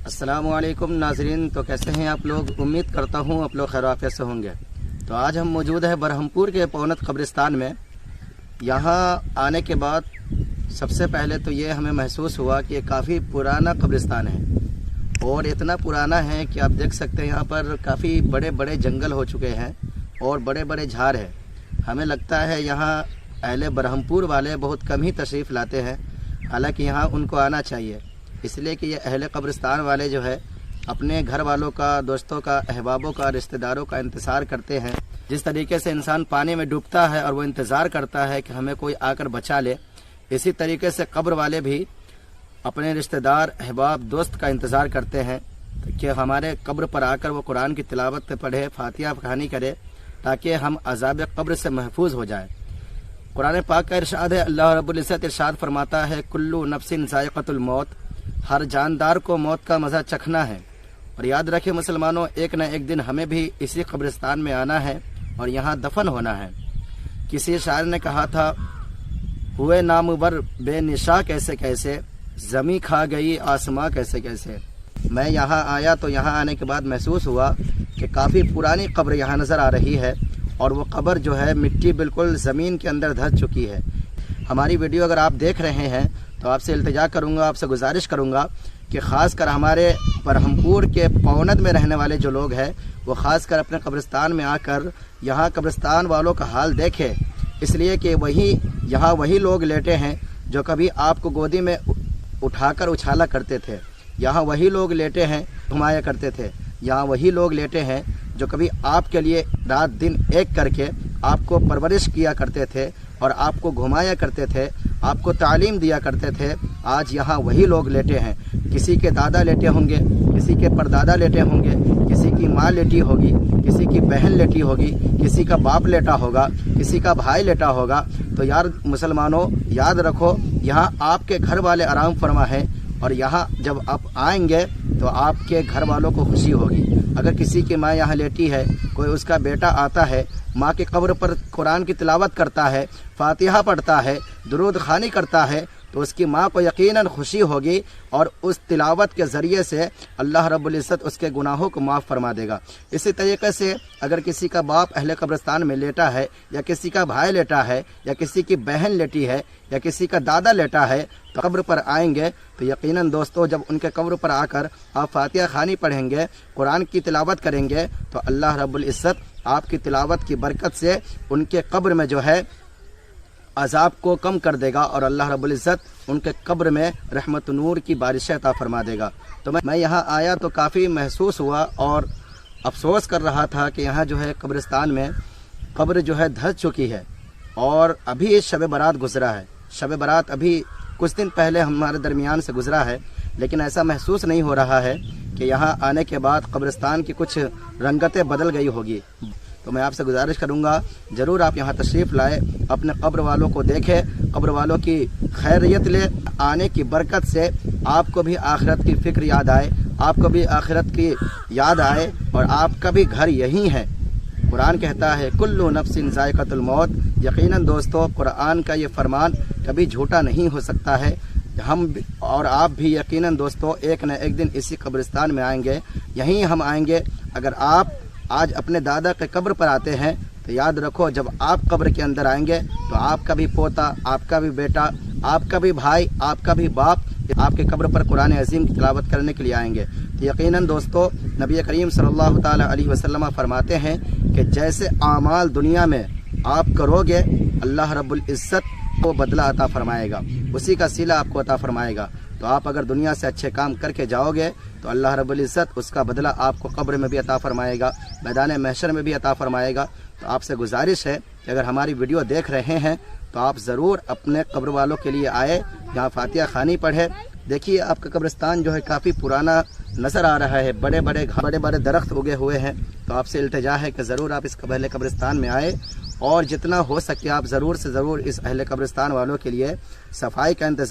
अस्सलाम वालेकुम नाजरीन। तो कैसे हैं आप लोग? उम्मीद करता हूँ आप लोग खैर आफियत से होंगे। तो आज हम मौजूद हैं बरहमपुर के पौनत कब्रिस्तान में। यहाँ आने के बाद सबसे पहले तो ये हमें महसूस हुआ कि ये काफ़ी पुराना कब्रिस्तान है और इतना पुराना है कि आप देख सकते हैं यहाँ पर काफ़ी बड़े बड़े जंगल हो चुके हैं और बड़े बड़े झाड़ हैं। हमें लगता है यहाँ अहले बरहमपुर वाले बहुत कम ही तशरीफ़ लाते हैं, हालांकि यहाँ उनको आना चाहिए, इसलिए कि ये अहले कब्रिस्तान वाले जो है अपने घर वालों का, दोस्तों का, अहबाबों का, रिश्तेदारों का इंतज़ार करते हैं। जिस तरीके से इंसान पानी में डूबता है और वो इंतज़ार करता है कि हमें कोई आकर बचा ले, इसी तरीके से कब्र वाले भी अपने रिश्तेदार, अहबाब, दोस्त का इंतज़ार करते हैं कि हमारे कब्र पर आकर वो कुरान की तिलावत पढ़े, फातिहा ख़वानी करे, ताकि हम अज़ाब कब्र से महफूज हो जाए। कुरान पाक का इरशाद है, अल्लाह रब्बुल इज़्ज़त इरशाद फरमाता है, कुल्लु नफ्सिन ज़ाइक़तुल मौत, हर जानदार को मौत का मज़ा चखना है। और याद रखें मुसलमानों, एक न एक दिन हमें भी इसी कब्रिस्तान में आना है और यहाँ दफन होना है। किसी शायर ने कहा था, हुए नामुबर बेनिशा कैसे कैसे, ज़मी खा गई आसमां कैसे कैसे। मैं यहाँ आया तो यहाँ आने के बाद महसूस हुआ कि काफ़ी पुरानी कब्र यहाँ नज़र आ रही है और वो कब्र जो है मिट्टी बिल्कुल ज़मीन के अंदर धंस चुकी है। हमारी वीडियो अगर आप देख रहे हैं तो आपसे इल्तिजा करूँगा, आपसे गुजारिश करूँगा कि ख़ास कर हमारे बरहमपुर के पौनत में रहने वाले जो लोग हैं वो ख़ास कर अपने कब्रिस्तान में आकर यहाँ कब्रिस्तान वालों का हाल देखें, इसलिए कि यहाँ वही लोग लेटे हैं जो कभी आपको गोदी में उठाकर उछाला करते थे। यहाँ वही लोग लेटे हैं, घुमाया करते थे। यहाँ वही लोग लेटे हैं जो कभी आपके लिए रात दिन एक करके आपको परवरिश किया करते थे और आपको घुमाया करते थे, आपको तालीम दिया करते थे। आज यहाँ वही लोग लेटे हैं। किसी के दादा लेटे होंगे, किसी के परदादा लेटे होंगे, किसी की माँ लेटी होगी, किसी की बहन लेटी होगी, किसी का बाप लेटा होगा, किसी का भाई लेटा होगा। तो यार मुसलमानों, याद रखो, यहाँ आपके घर वाले आराम फरमा है और यहाँ जब आप आएंगे तो आपके घर वालों को खुशी होगी। अगर किसी की माँ यहाँ लेटी है, कोई उसका बेटा आता है, माँ की कब्र पर कुरान की तिलावत करता है, फातिहा पढ़ता है, दुरूद खानी करता है, तो उसकी माँ को यकीनन खुशी होगी और उस तिलावत के ज़रिए से अल्लाह रब्बुल इज़्ज़त उसके गुनाहों को माफ़ फरमा देगा। इसी तरीके से अगर किसी का बाप अहले कब्रिस्तान में लेटा है या किसी का भाई लेटा है या किसी की बहन लेटी है या किसी का दादा लेटा है, तो कब्र पर आएंगे तो यकीनन दोस्तों जब उनके कब्र पर आकर आप फातिहा ख़वानी पढ़ेंगे, कुरान की तिलावत करेंगे, तो अल्लाह रब्बुल इज़्ज़त आपकी तिलावत की बरकत से उनके कब्र में जो है अज़ाब को कम कर देगा और अल्लाह रब्बुल इज़्ज़त उनके कब्र में रहमत नूर की बारिशें अता फरमा देगा। तो मैं यहाँ आया तो काफ़ी महसूस हुआ और अफसोस कर रहा था कि यहाँ जो है कब्रिस्तान में कब्र जो है धंस चुकी है और अभी शब बारात गुज़रा है। शब बारात अभी कुछ दिन पहले हमारे दरमियान से गुज़रा है, लेकिन ऐसा महसूस नहीं हो रहा है कि यहाँ आने के बाद कब्रिस्तान की कुछ रंगतें बदल गई होगी। तो मैं आपसे गुजारिश करूँगा, ज़रूर आप यहाँ तशरीफ़ लाए, अपने कब्र वालों को देखें, कब्र वालों की खैरियत ले। आने की बरकत से आपको भी आखिरत की फ़िक्र याद आए, आपको भी आखिरत की याद आए और आपका भी घर यहीं है। कुरान कहता है, कुल्लु नफ्सिन ज़ाइक़तुल मौत। यकीनन दोस्तों, कुरान का ये फरमान कभी झूठा नहीं हो सकता है। हम और आप भी यकीनन दोस्तों एक न एक दिन इसी कब्रिस्तान में आएंगे, यहीं हम आएंगे। अगर आप आज अपने दादा के कब्र पर आते हैं तो याद रखो, जब आप कब्र के अंदर आएंगे तो आपका भी पोता, आपका भी बेटा, आपका भी भाई, आपका भी बाप आपके कब्र पर कुरान अज़ीम की तिलावत करने के लिए आएंगे। तो यकीनन दोस्तों, नबी करीम सल्लल्लाहु ताला अलैहि वसल्लम फरमाते हैं कि जैसे आमाल दुनिया में आप करोगे, अल्लाह रब्बुल इज़्ज़त को बदला अता फरमाएगा, उसी का सिला आपको अता फरमाएगा। तो आप अगर दुनिया से अच्छे काम करके जाओगे तो अल्लाह रब्बुल इज़्ज़त उसका बदला आपको कब्र में भी अता फरमाएगा, मैदान महशर में भी अता फरमाएगा। तो आपसे गुजारिश है कि अगर हमारी वीडियो देख रहे हैं तो आप ज़रूर अपने कब्र वालों के लिए आए, यहाँ फातिहा ख़वानी पढ़े। देखिए आपका कब्रिस्तान जो है काफ़ी पुराना नज़र आ रहा है, बड़े बड़े दरख्त उगे हुए हैं। तो आपसे इल्तिजा है कि ज़रूर आप इस अहले कब्रिस्तान में आए और जितना हो सके आप ज़रूर से ज़रूर इस अहले कब्रिस्तान वालों के लिए सफाई का इंतज़ाम